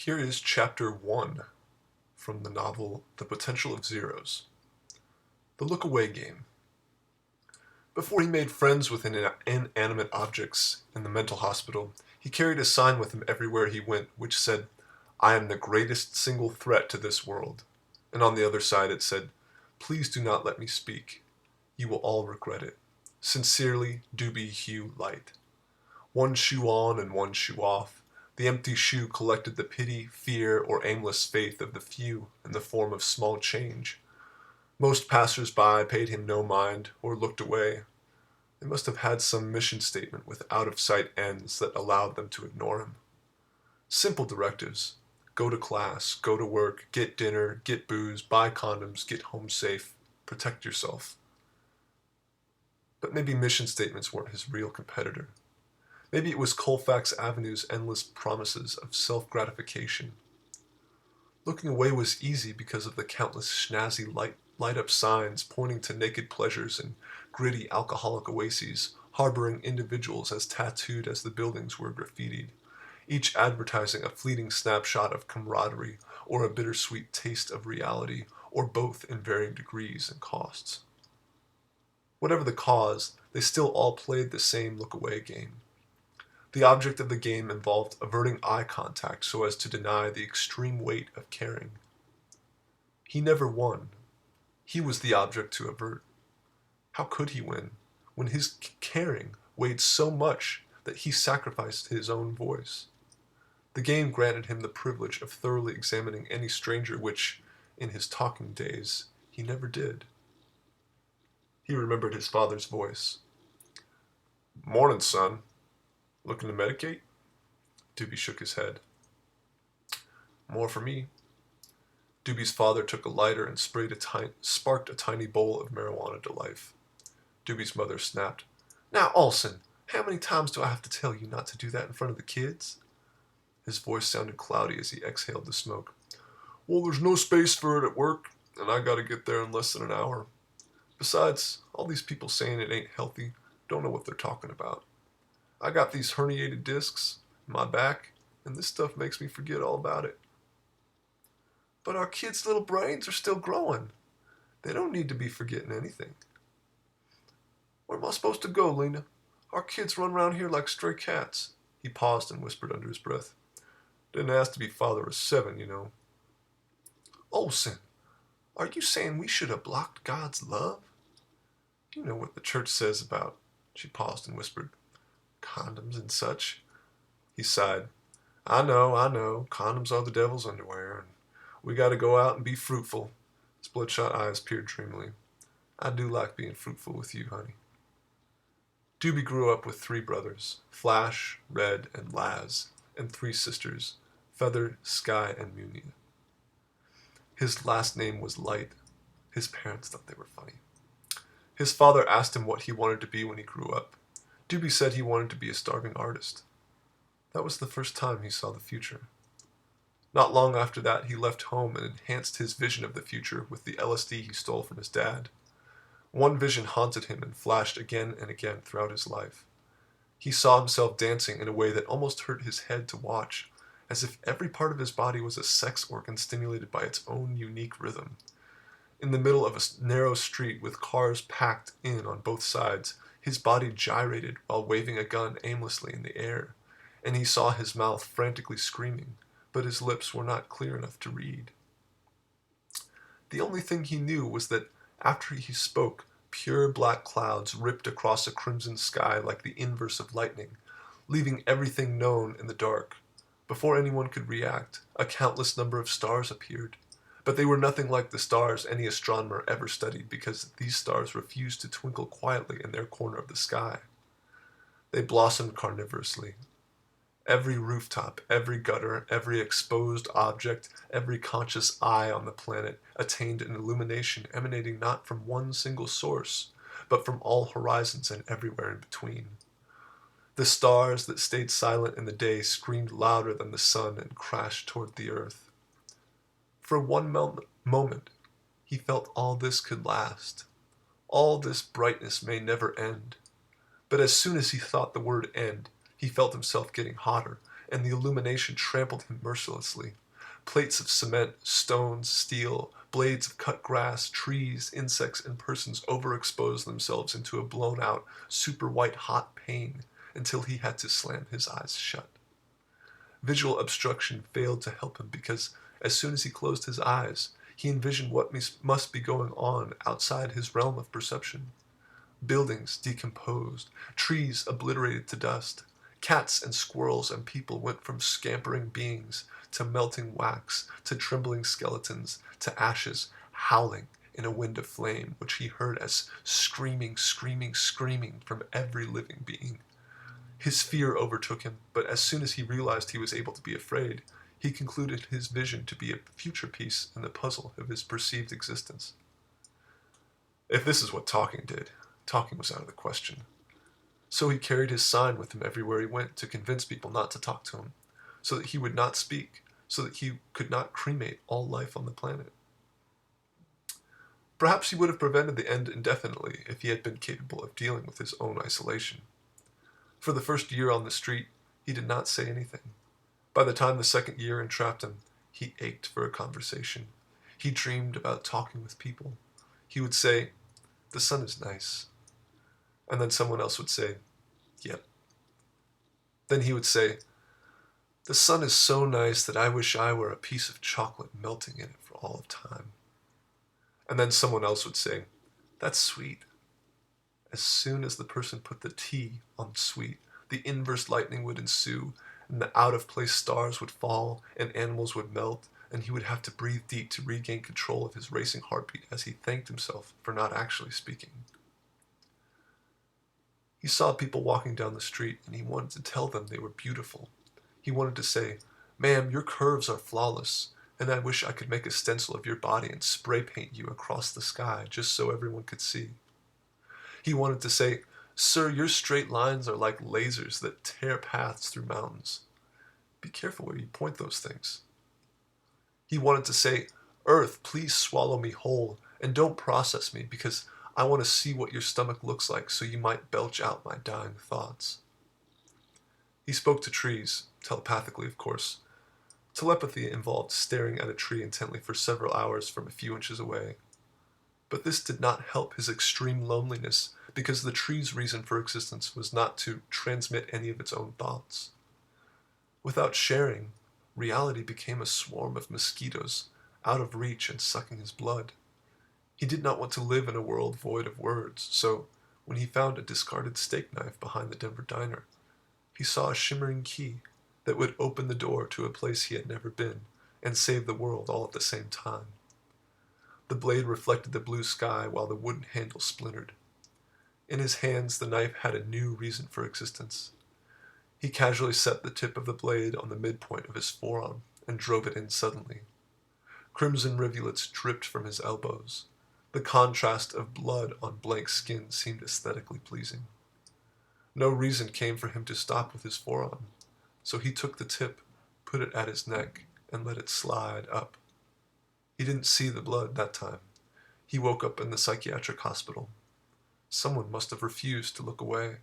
Here is Chapter 1 from the novel The Potential of Zeros. The Look Away Game. Before he made friends with inanimate objects in the mental hospital, he carried a sign with him everywhere he went which said, "I am the greatest single threat to this world." And on the other side it said, "Please do not let me speak. You will all regret it. Sincerely, Doobie Hugh Light." One shoe on and one shoe off, the empty shoe collected the pity, fear, or aimless faith of the few in the form of small change. Most passers-by paid him no mind or looked away. They must have had some mission statement with out-of-sight ends that allowed them to ignore him. Simple directives. Go to class, go to work, get dinner, get booze, buy condoms, get home safe, protect yourself. But maybe mission statements weren't his real competitor. Maybe it was Colfax Avenue's endless promises of self-gratification. Looking away was easy because of the countless snazzy light-up signs pointing to naked pleasures and gritty alcoholic oases, harboring individuals as tattooed as the buildings were graffitied, each advertising a fleeting snapshot of camaraderie or a bittersweet taste of reality, or both in varying degrees and costs. Whatever the cause, they still all played the same look-away game. The object of the game involved averting eye contact so as to deny the extreme weight of caring. He never won. He was the object to avert. How could he win when his caring weighed so much that he sacrificed his own voice? The game granted him the privilege of thoroughly examining any stranger, which, in his talking days, he never did. He remembered his father's voice. "Morning, son. Looking to medicate?" Doobie shook his head. "More for me." Doobie's father took a lighter and sparked a tiny bowl of marijuana to life. Doobie's mother snapped, "Now, Olson, how many times do I have to tell you not to do that in front of the kids?" His voice sounded cloudy as he exhaled the smoke. "Well, there's no space for it at work, and I gotta get there in less than an hour. Besides, all these people saying it ain't healthy don't know what they're talking about. I got these herniated discs in my back, and this stuff makes me forget all about it." "But our kids' little brains are still growing. They don't need to be forgetting anything." "Where am I supposed to go, Lena? Our kids run around here like stray cats." He paused and whispered under his breath, "Didn't ask to be father of 7, you know." "Olson, are you saying we should have blocked God's love? You know what the church says about," she paused and whispered, "condoms and such." He sighed. I know. Condoms are the devil's underwear, and we gotta go out and be fruitful." His bloodshot eyes peered dreamily. "I do like being fruitful with you, honey." Doobie grew up with 3 brothers, Flash, Red, and Laz, and 3 sisters, Feather, Sky, and Munia. His last name was Light. His parents thought they were funny. His father asked him what he wanted to be when he grew up. Doobie said he wanted to be a starving artist. That was the first time he saw the future. Not long after that, he left home and enhanced his vision of the future with the LSD he stole from his dad. One vision haunted him and flashed again and again throughout his life. He saw himself dancing in a way that almost hurt his head to watch, as if every part of his body was a sex organ stimulated by its own unique rhythm. In the middle of a narrow street with cars packed in on both sides, his body gyrated while waving a gun aimlessly in the air, and he saw his mouth frantically screaming, but his lips were not clear enough to read. The only thing he knew was that after he spoke, pure black clouds ripped across a crimson sky like the inverse of lightning, leaving everything known in the dark. Before anyone could react, a countless number of stars appeared, but they were nothing like the stars any astronomer ever studied because these stars refused to twinkle quietly in their corner of the sky. They blossomed carnivorously. Every rooftop, every gutter, every exposed object, every conscious eye on the planet attained an illumination emanating not from one single source, but from all horizons and everywhere in between. The stars that stayed silent in the day screamed louder than the sun and crashed toward the earth. For one moment, he felt all this could last. All this brightness may never end. But as soon as he thought the word end, he felt himself getting hotter and the illumination trampled him mercilessly. Plates of cement, stones, steel, blades of cut grass, trees, insects, and persons overexposed themselves into a blown-out, super white hot pain until he had to slam his eyes shut. Visual obstruction failed to help him because as soon as he closed his eyes, he envisioned what must be going on outside his realm of perception. Buildings decomposed, trees obliterated to dust. Cats and squirrels and people went from scampering beings to melting wax, to trembling skeletons, to ashes howling in a wind of flame, which he heard as screaming, screaming, screaming from every living being. His fear overtook him, but as soon as he realized he was able to be afraid, he concluded his vision to be a future piece in the puzzle of his perceived existence. If this is what talking did, talking was out of the question. So he carried his sign with him everywhere he went to convince people not to talk to him, so that he would not speak, so that he could not cremate all life on the planet. Perhaps he would have prevented the end indefinitely if he had been capable of dealing with his own isolation. For the first year on the street, he did not say anything. By the time the second year entrapped him, he ached for a conversation. He dreamed about talking with people. He would say, "The sun is nice." And then someone else would say, "Yep." Then he would say, "The sun is so nice that I wish I were a piece of chocolate melting in it for all of time." And then someone else would say, "That's sweet." As soon as the person put the T on sweet, the inverse lightning would ensue, and the out-of-place stars would fall, and animals would melt, and he would have to breathe deep to regain control of his racing heartbeat as he thanked himself for not actually speaking. He saw people walking down the street, and he wanted to tell them they were beautiful. He wanted to say, "Ma'am, your curves are flawless, and I wish I could make a stencil of your body and spray paint you across the sky just so everyone could see." He wanted to say, "Sir, your straight lines are like lasers that tear paths through mountains. Be careful where you point those things." He wanted to say, "Earth, please swallow me whole, and don't process me, because I want to see what your stomach looks like so you might belch out my dying thoughts." He spoke to trees, telepathically of course. Telepathy involved staring at a tree intently for several hours from a few inches away. But this did not help his extreme loneliness, because the tree's reason for existence was not to transmit any of its own thoughts. Without sharing, reality became a swarm of mosquitoes, out of reach and sucking his blood. He did not want to live in a world void of words, so when he found a discarded steak knife behind the Denver diner, he saw a shimmering key that would open the door to a place he had never been and save the world all at the same time. The blade reflected the blue sky while the wooden handle splintered. In his hands, the knife had a new reason for existence. He casually set the tip of the blade on the midpoint of his forearm and drove it in suddenly. Crimson rivulets dripped from his elbows. The contrast of blood on blank skin seemed aesthetically pleasing. No reason came for him to stop with his forearm, so he took the tip, put it at his neck, and let it slide up. He didn't see the blood that time. He woke up in the psychiatric hospital. Someone must have refused to look away.